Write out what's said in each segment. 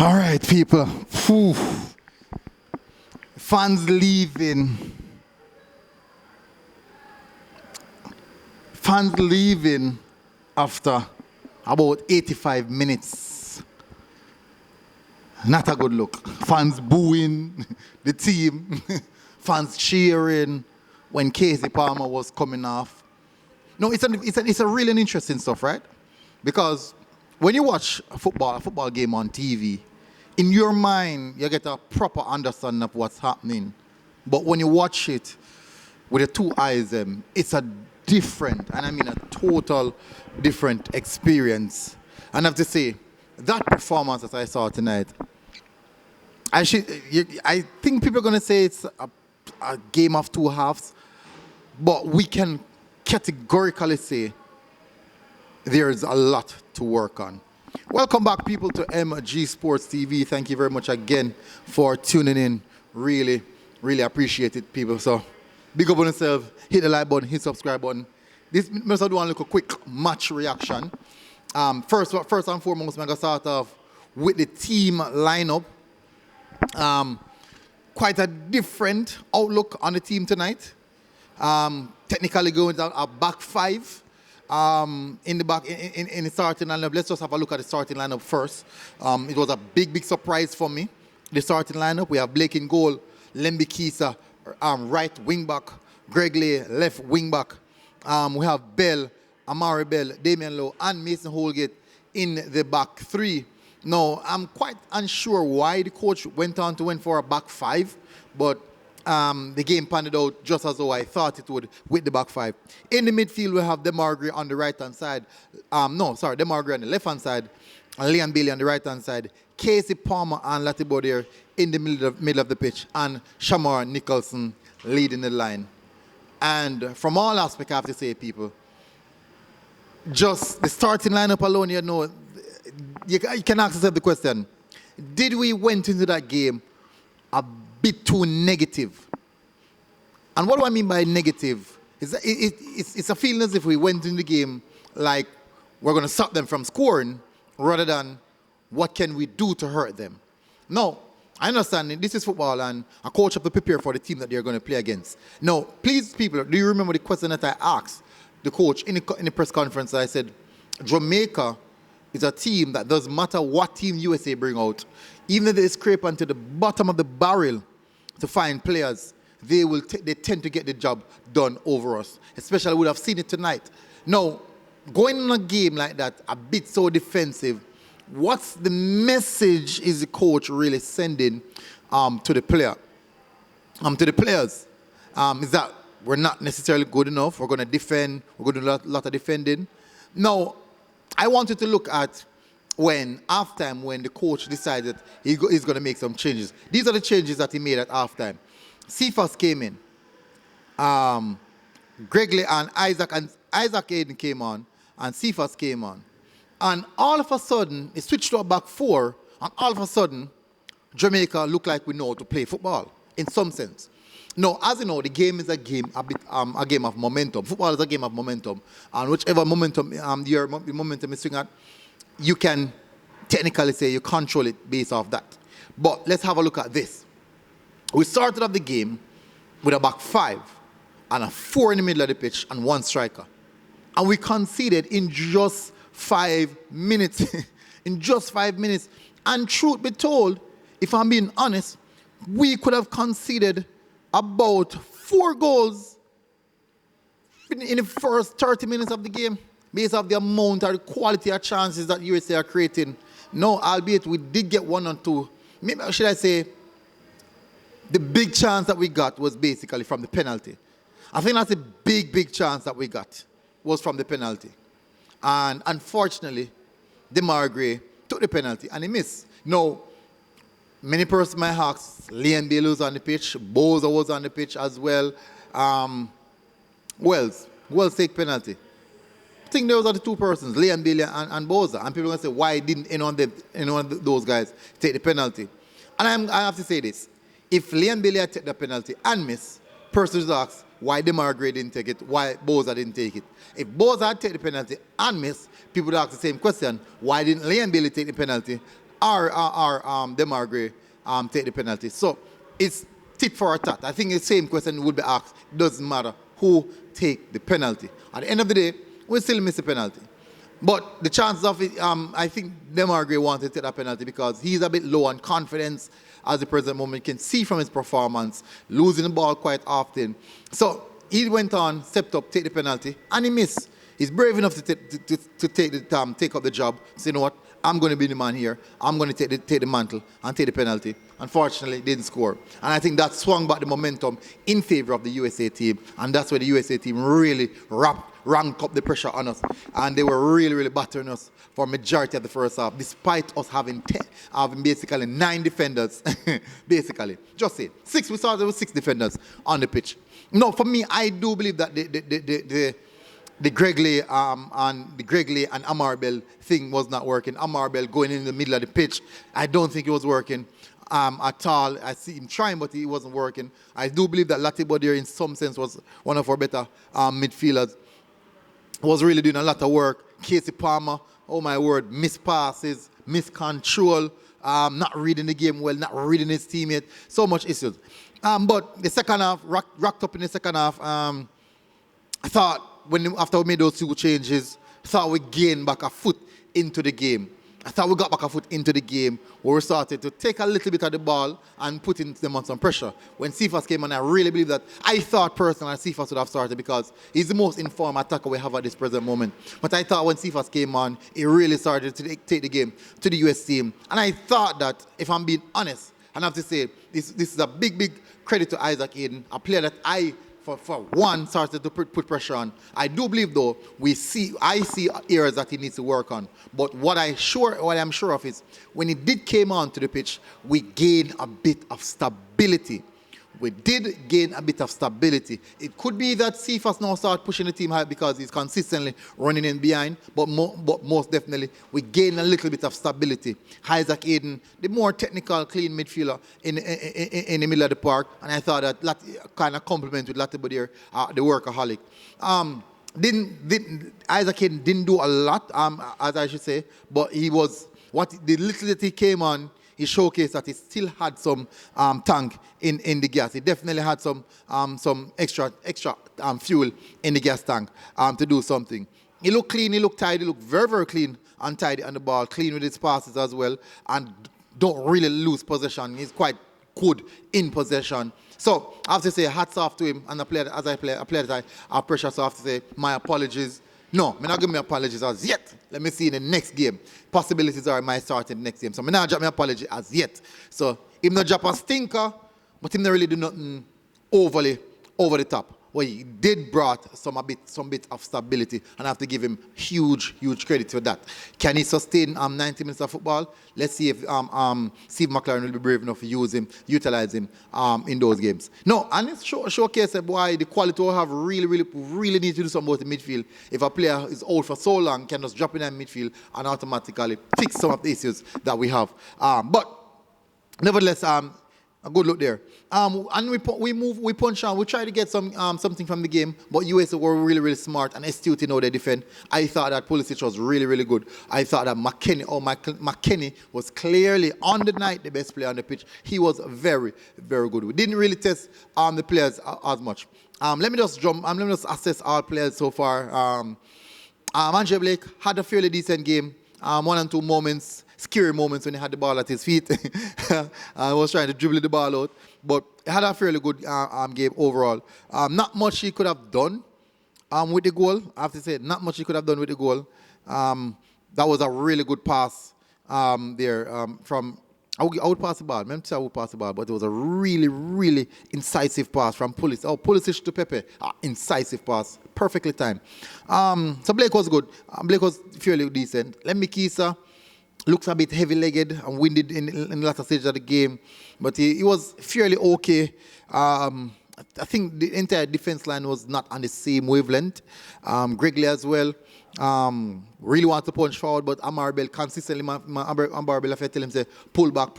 All right, people. Phew. Fans leaving. Fans leaving after about 85 minutes. Not a good look. Fans booing the team. Fans cheering when Casey Palmer was coming off. No, it's a really interesting stuff, right? Because when you watch a football game on TV, in your mind, you get a proper understanding of what's happening. But when you watch it with your two eyes, it's a different, and I mean a total different experience. And I have to say, that performance that I saw tonight, I think people are going to say it's a game of two halves, but we can categorically say there's a lot to work on. Welcome back, people, to MG Sports TV. Thank you very much again for tuning in. Really, really appreciate it, people. So, big up on yourself. Hit the like button, hit subscribe button. This must do a quick match reaction. First and foremost, I'm going to start off with the team lineup. Quite a different outlook on the team tonight. Technically going down a back five. In the starting lineup. Let's just have a look at the starting lineup first. It was a big surprise for me. The starting lineup, we have Blake in goal, Lembi Kisa, right wing back, Greg Lay, left wing back. We have Bell, Amari Bell, Damian Lowe, and Mason Holgate in the back three. Now, I'm quite unsure why the coach went for a back five, but the game panned out just as though I thought it would with the back five. In the midfield, we have Demargre on the right-hand side. Demargre on the left-hand side, and Leon Bailey on the right-hand side. Casey Palmer and Latibo there in the middle of the pitch, and Shamar Nicholson leading the line. And from all aspects, I have to say, people, just the starting lineup alone, you can ask yourself the question, did we went into that game a bit too negative? And what do I mean by negative? It's a feeling as if we went in the game like we're going to stop them from scoring rather than what can we do to hurt them. No, I understand this is football and a coach have to prepare for the team that they're going to play against. Now, please, people, do you remember the question that I asked the coach in the press conference? I said, Jamaica is a team that doesn't matter what team USA bring out, even if they scrape onto the bottom of the barrel to find players, they tend to get the job done over us. Especially, we would have seen it tonight. Now, going in a game like that, a bit so defensive, what's the message is the coach really sending to the player? To the players? Is that we're not necessarily good enough, we're going to defend, we're going to do a lot of defending. Now, I wanted to look at halftime, when the coach decided he's going to make some changes. These are the changes that he made at halftime. Cephas came in. Gregley and Isaac Hayden came on, and Cephas came on. And all of a sudden, he switched to a back four, and all of a sudden, Jamaica looked like we know how to play football, in some sense. Now, as you know, the game is a game of momentum. Football is a game of momentum. And whichever momentum your momentum is swinging at, you can technically say you control it based off that. But let's have a look at this. We started off the game with a back five and a four in the middle of the pitch and one striker. And we conceded in just 5 minutes. In just 5 minutes. And truth be told, if I'm being honest, we could have conceded about 4 goals in the first 30 minutes of the game, based off the amount or the quality of chances that USA are creating. No, albeit we did get 1 or 2. Maybe should I say the big chance that we got was basically from the penalty. I think that's a big chance that we got was from the penalty. And unfortunately, Demargre took the penalty and he missed. Now, many persons might ask, Leon Bailey was on the pitch, Boza was on the pitch as well. Wells take penalty. I think those are the two persons, Leon Bailey and Boza. And people are going to say, why didn't any one of those guys take the penalty? And I have to say this. If Leon Bailey had taken the penalty and missed, persons ask why Demargre didn't take it, why Boza didn't take it. If Boza had taken the penalty and missed, people would ask the same question, why didn't Leon Bailey take the penalty or Demargre take the penalty. So it's tit for tat. I think the same question would be asked. Doesn't matter who take the penalty. At the end of the day, we still miss the penalty. But the chances of it, I think Demargre wanted to take that penalty because he's a bit low on confidence at the present moment. You can see from his performance, losing the ball quite often. So he went on, stepped up, take the penalty, and he missed. He's brave enough to take up the job. Say, you know what? I'm going to be the man here. I'm going to take the mantle and take the penalty. Unfortunately, didn't score. And I think that swung back the momentum in favor of the USA team. And that's where the USA team really ranked up the pressure on us. And they were really, really battering us for majority of the first half, despite us having basically 9 defenders. Basically. Just say 6. We started with 6 defenders on the pitch. No, for me, I do believe that the Gregley and Amarbell thing was not working. Amarbell going in the middle of the pitch, I don't think it was working at all. I see him trying, but he wasn't working. I do believe that Latibo there, in some sense, was one of our better midfielders. Was really doing a lot of work. Casey Palmer, oh my word, missed passes, missed control, not reading the game well, not reading his teammate. So much issues. But the second half, rocked up in the second half. I thought, after we made those 2 changes, I thought we gained back a foot into the game. I thought we got back a foot into the game where we started to take a little bit of the ball and put them on some pressure. When Cephas came on, I really believe that I thought personally Cephas would have started because he's the most informed attacker we have at this present moment. But I thought when Cephas came on, he really started to take the game to the US team. And I thought that, if I'm being honest, and I have to say, this is a big credit to Isaac Hayden, a player that I for one, started to put pressure on. I do believe, though, I see areas that he needs to work on. But what I'm sure of is, when he came on to the pitch, we gained a bit of stability. We did gain a bit of stability. It could be that Cephas now start pushing the team high because he's consistently running in behind, but most definitely we gain a little bit of stability. Isaac Hayden, the more technical, clean midfielder in the middle of the park, and I thought that kind of compliment with Latibo there, the workaholic. Isaac Hayden didn't do a lot, as I should say, but the little that he came on, he showcased that he still had some tank in the gas. He definitely had some extra fuel in the gas tank to do something. He looked clean, he looked tidy, he looked very, very clean and tidy on the ball, clean with his passes as well, and don't really lose possession. He's quite good in possession. So I have to say hats off to him, and a player that I pressure, so I have to say my apologies. No, I'm not giving me apologies as yet. Let me see in the next game. Possibilities are I might start in the next game. So I'm not drop my apology as yet. So him not drop a stinker, but him not really do nothing overly over the top. Well, he did brought some bit of stability, and I have to give him huge credit for that. Can he sustain 90 minutes of football? Let's see if Steve McLaren will be brave enough to utilize him in those games. No, and it's showcase why the quality we have really need to do something about the midfield. If a player is out for so long, can just drop in the midfield and automatically fix some of the issues that we have. But nevertheless, a good look there. And we punch on. We try to get something from the game, but USA were really smart and astute in how they defend. I thought that Pulisic was really good. I thought that McKennie was clearly on the night the best player on the pitch. He was very good. We didn't really test the players as much. Let me just assess all players so far. Andre Blake had a fairly decent game. 1 and 2 moments. Scary moments when he had the ball at his feet. I was trying to dribble the ball out. But he had a fairly good game overall. Not much he could have done with the goal. I have to say, not much he could have done with the goal. That was a really good pass there from... I would pass the ball. I would pass the ball, but it was a really incisive pass from Pulisic. Pulisic to Pepe. Incisive pass. Perfectly timed. So Blake was good. Blake was fairly decent. Lemmy Kisa looks a bit heavy-legged and winded in the latter stage of the game, but he was fairly okay. I think the entire defense line was not on the same wavelength. Gregley as well. Really want to punch forward, but Amarbell consistently, Amarbell, if I tell him, say, pull back,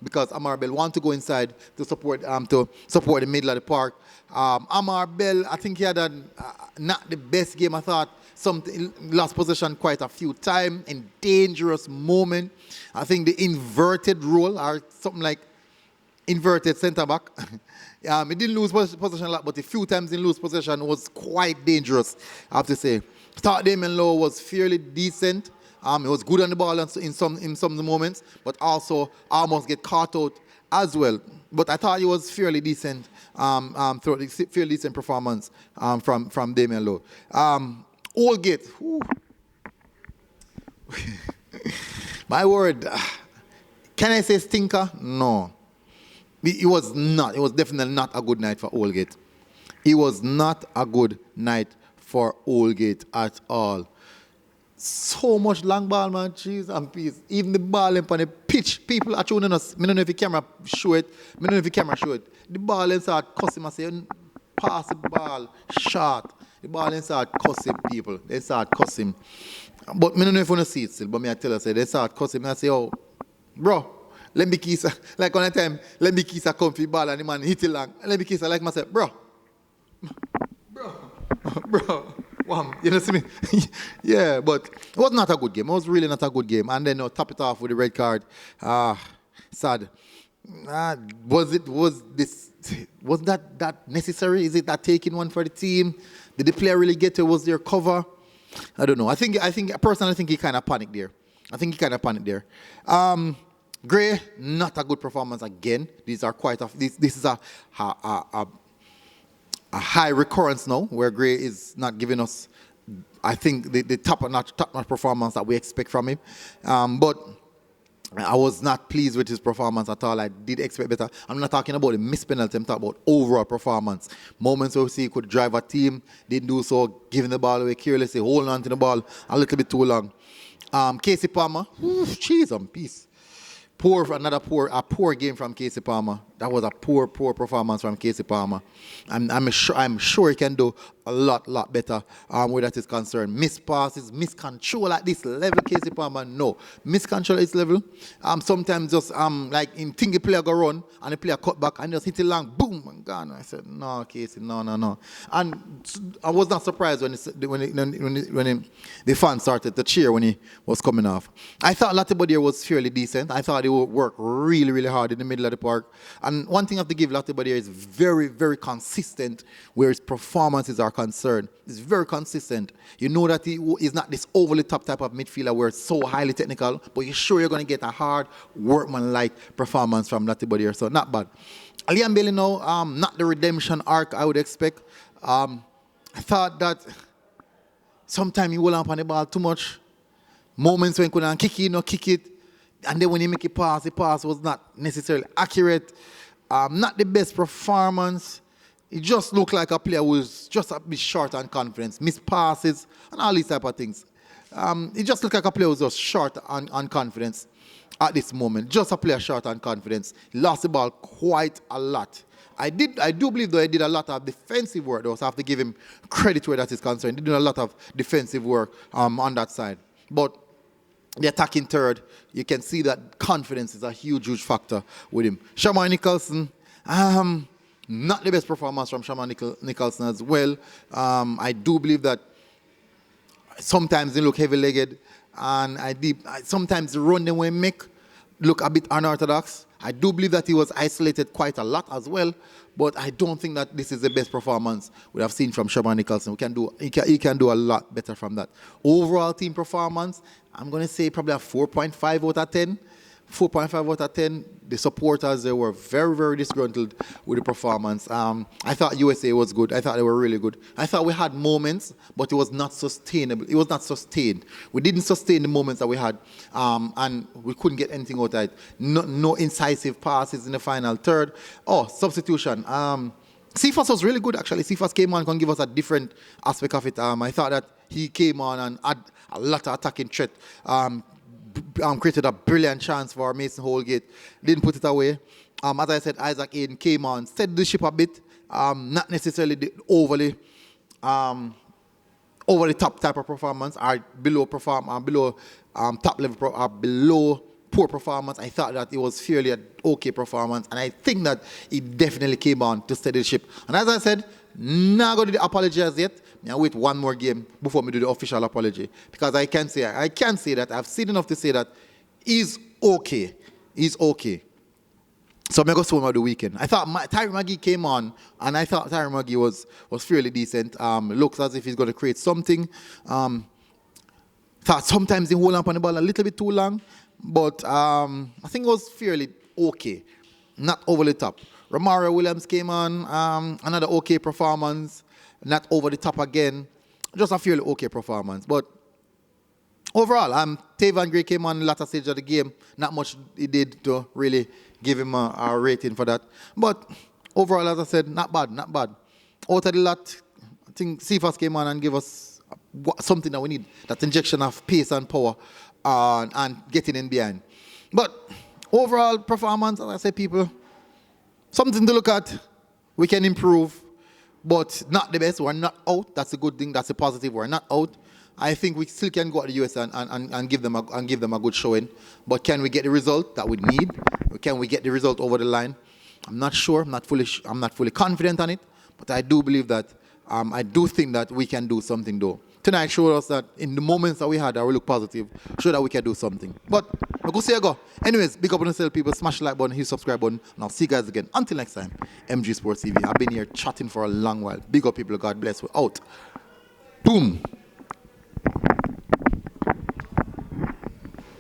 because Amarbell want to go inside to support the middle of the park. Amarbell, I think he had not the best game, I thought. something lost possession quite a few times in dangerous moment. I think the inverted role or something like inverted centre back. He didn't lose possession a lot, but a few times he lose possession was quite dangerous, I have to say. Start Damien Lowe was fairly decent. He was good on the ball in some moments, but also almost get caught out as well. But I thought he was fairly decent, fairly decent performance from Damien Lowe. Oldgate, my word, can I say stinker? No. It was not. It was definitely not a good night for Oldgate. It was not a good night for Oldgate at all. So much long ball, man. Jeez and peace. Even the ball on the pitch, people are showing us. I don't know if the camera show it. The ball inside cussing. I say, pass the ball, shot. The ball inside cussing people. They start cussing. But I don't know if you want to see it still. But I tell you, they start cussing. I say, oh, bro. Let me kiss her. Like one time, let me kiss a comfy ball and the man hit it long. Let me kiss her like myself, bro. Wow, you know what I mean? Yeah, but it was not a good game. It was really not a good game. And then top it off with the red card. Sad. Was that necessary? Is it that taking one for the team? Did the player really get it? Was there cover? I don't know. I personally think he kind of panicked there. Gray, not a good performance again. These are this is a high recurrence now, where Gray is not giving us, I think, the top-notch performance that we expect from him. But I was not pleased with his performance at all. I did expect better. I'm not talking about the missed penalty. I'm talking about overall performance. Moments where we see he could drive a team, didn't do so, giving the ball away carelessly, holding on to the ball a little bit too long. Casey Palmer, cheese and peace. A poor game from Casey Palmer. That was a poor performance from Casey Palmer. I'm sure he can do a lot better where that is concerned. Missed passes, miscontrol at this level, Casey Palmer, no. Miscontrol at this level. Sometimes just like him think the player go run and the player cut back and just hit it long, boom, and gone. I said, no, Casey, no. And I was not surprised when the fans started to cheer when he was coming off. I thought Latibodier was fairly decent. I thought he would work really hard in the middle of the park. And one thing I have to give Latibodier is very consistent where his performances are concerned. He's very consistent. You know that he is not this overly top type of midfielder where it's so highly technical, but you're sure you're going to get a hard, workman-like performance from Latibodier. So not bad. Liam Bailey now, not the redemption arc I would expect. I thought that sometimes he will up on the ball too much. Moments when he couldn't kick it. And then when he make the pass was not necessarily accurate. Not the best performance. It just looked like a player who was just a bit short on confidence. Missed passes and all these type of things. It just looked like a player who was just short on confidence at this moment. Just a player short on confidence. He lost the ball quite a lot. I do believe though he did a lot of defensive work though, so I have to give him credit where that is concerned. He did a lot of defensive work on that side. But the attacking third, you can see that confidence is a huge factor with him. Shamar Nicholson, not the best performance from Shamar Nicholson as well. I do believe that sometimes they look heavy-legged, and sometimes the run they will make look a bit unorthodox. I do believe that he was isolated quite a lot as well, but I don't think that this is the best performance we have seen from Shamar Nicholson. He can do a lot better from that. Overall team performance, I'm going to say probably a 4.5 out of 10. 4.5 out of 10. The supporters, they were very disgruntled with the performance. I thought USA was good. I thought they were really good. I thought we had moments, but it was not sustainable. It was not sustained. We didn't sustain the moments that we had, and we couldn't get anything out of it. No incisive passes in the final third. Substitution. Cephas was really good, actually. Cephas came on and give us a different aspect of it. I thought that he came on and had a lot of attacking threat. Created a brilliant chance for Mason Holgate. Didn't put it away. As I said, Isaac Hayden came on, steadied the ship a bit. Not necessarily the overly top type of performance, or below top level, or below poor performance. I thought that it was fairly an okay performance, and I think that he definitely came on to steady the ship. And as I said, Not going to do the apology as yet. I wait one more game before me do the official apology. Because I can say that I've seen enough to say that he's okay. He's okay. So I'm going to go swim out the weekend. I thought Tyree Magee came on, and I thought Tyree Magee was fairly decent. Looks as if he's going to create something. Thought sometimes he hold up on the ball a little bit too long, but I think it was fairly okay. Not over the top. Romario Williams came on, another okay performance. Not over the top again. Just a fairly okay performance. But overall, Tavan Gray came on the latter stage of the game. Not much he did to really give him a rating for that. But overall, as I said, not bad, not bad. Out of the lot, I think Cephas came on and gave us something that we need. That injection of pace and power and getting in behind. But overall performance, as I said, people, something to look at. We can improve, but not the best. We're not out. That's a good thing. That's a positive. We're not out. I think we still can go to the US and give them a good showing. But can we get the result that we need? Can we get the result over the line? I'm not sure. I'm not fully confident on it. But I do believe that. I do think that we can do something though. Tonight showed us that in the moments that we had, that we look positive, show that we can do something. But we'll go see you go. Anyways, big up on yourself, people. Smash the like button, hit the subscribe button, and I'll see you guys again. Until next time, MG Sports TV. I've been here chatting for a long while. Big up, people. God bless. We're out. Boom.